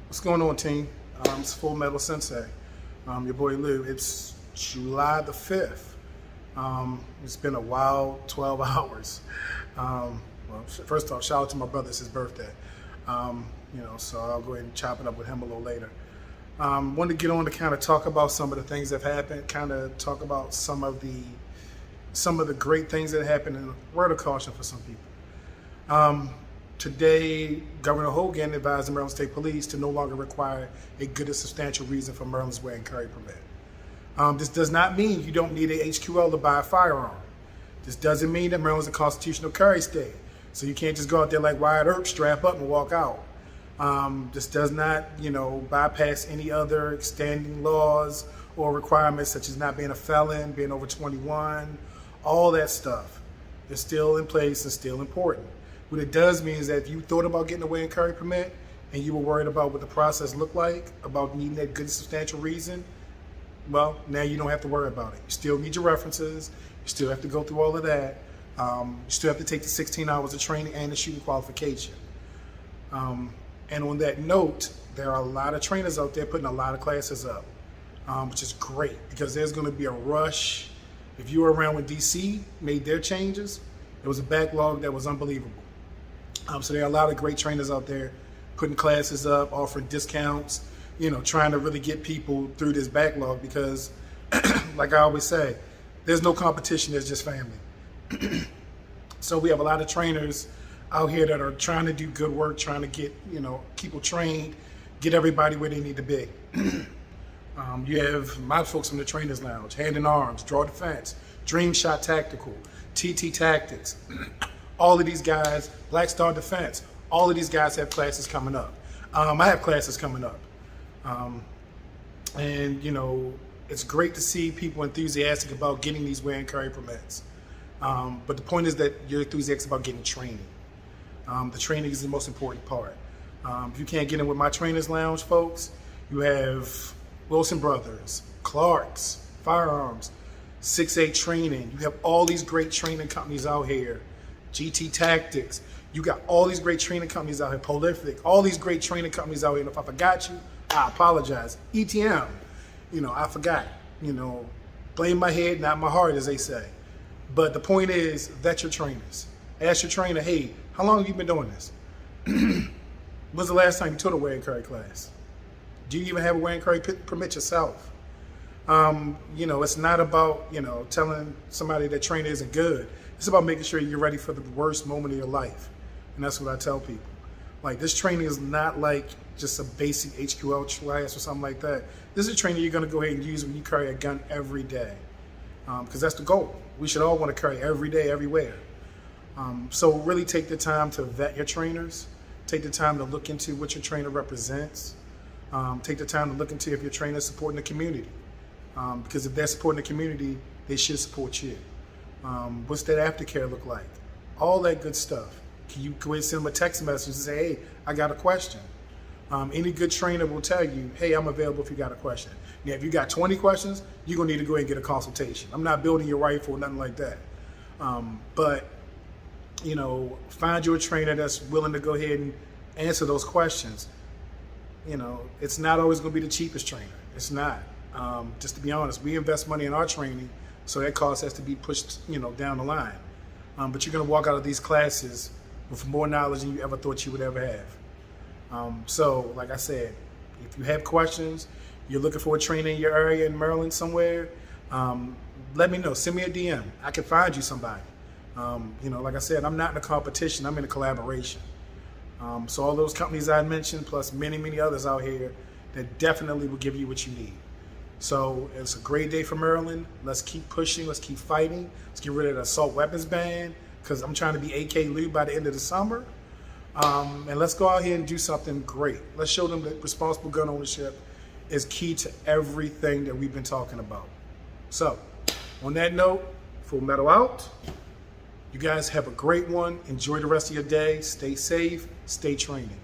What's going on, team? It's Full Metal Sensei. Your boy Lou. It's July the 5th. It's been a wild 12 hours. First off, shout out to my brother. It's his birthday. So I'll go ahead and chop it up with him a little later. Wanted to get on to kind of talk about some of the things that have happened, kind of talk about some of the great things that happened, and a word of caution for some people. Today, Governor Hogan advised the Maryland State Police to no longer require a good and substantial reason for Maryland's wear and carry permit. This does not mean you don't need a HQL to buy a firearm. This doesn't mean that Maryland's a constitutional carry state, so you can't just go out there like Wyatt Earp, strap up and walk out. This does not, bypass any other standing laws or requirements such as not being a felon, being over 21, all that stuff is still in place and still important. What it does mean is that if you thought about getting a wear and carry permit and you were worried about what the process looked like, about needing that good substantial reason, well, now you don't have to worry about it. You still need your references. You still have to go through all of that. You still have to take the 16 hours of training and the shooting qualification. And on that note, there are a lot of trainers out there putting a lot of classes up, which is great because there's going to be a rush. If you were around when DC made their changes, there was a backlog that was unbelievable. So there are a lot of great trainers out there putting classes up, offering discounts, trying to really get people through this backlog because, like I always say, there's no competition, there's just family. So we have a lot of trainers out here that are trying to do good work, trying to get, people trained, get everybody where they need to be. You have my folks from the Trainers Lounge, Hand in Arms, Draw Defense, Dream Shot Tactical, TT Tactics. All of these guys, Black Star Defense, all of these guys have classes coming up. I have classes coming up. It's great to see people enthusiastic about getting these wear and carry permits. But the point is that you're enthusiastic about getting training. The training is the most important part. If you can't get in with my Trainers Lounge, folks, you have Wilson Brothers, Clark's, Firearms, 6A Training. You have all these great training companies out here. GT Tactics. You got all these great training companies out here. Prolific. All these great training companies out here. And if I forgot you, I apologize. ETM. I forgot. Blame my head, not my heart, as they say. But the point is, vet your trainers. Ask your trainer, hey, how long have you been doing this? When's the last time you took a wear and carry class? Do you even have a wear and carry permit yourself? It's not about, telling somebody that trainer isn't good. It's about making sure you're ready for the worst moment of your life. And that's what I tell people. Like, this training is not like just a basic HQL class or something like that. This is a training you're going to go ahead and use when you carry a gun every day. Because that's the goal. We should all want to carry every day, everywhere. So really take the time to vet your trainers. Take the time to look into what your trainer represents. Take the time to look into if your trainer is supporting the community. Because if they're supporting the community, they should support you. What's that aftercare look like? All that good stuff. Can you go ahead and send them a text message and say, hey, I got a question? Any good trainer will tell you, hey, I'm available if you got a question. Now, if you got 20 questions, you're going to need to go ahead and get a consultation. I'm not building your rifle or nothing like that. Find you a trainer that's willing to go ahead and answer those questions. It's not always going to be the cheapest trainer. It's not. Just to be honest, we invest money in our training, so that cost has to be pushed, down the line. But you're going to walk out of these classes with more knowledge than you ever thought you would ever have. So, like I said, if you have questions, you're looking for a trainer in your area in Maryland somewhere, let me know. Send me a DM. I can find you somebody. Like I said, I'm not in a competition. I'm in a collaboration. So all those companies I mentioned, plus many, many others out here that definitely will give you what you need. So it's a great day for Maryland. Let's keep pushing. Let's keep fighting. Let's get rid of the assault weapons ban because I'm trying to be AK Lou by the end of the summer. And let's go out here and do something great. Let's show them that responsible gun ownership is key to everything that we've been talking about. So on that note, Full Metal out. You guys have a great one. Enjoy the rest of your day. Stay safe. Stay training.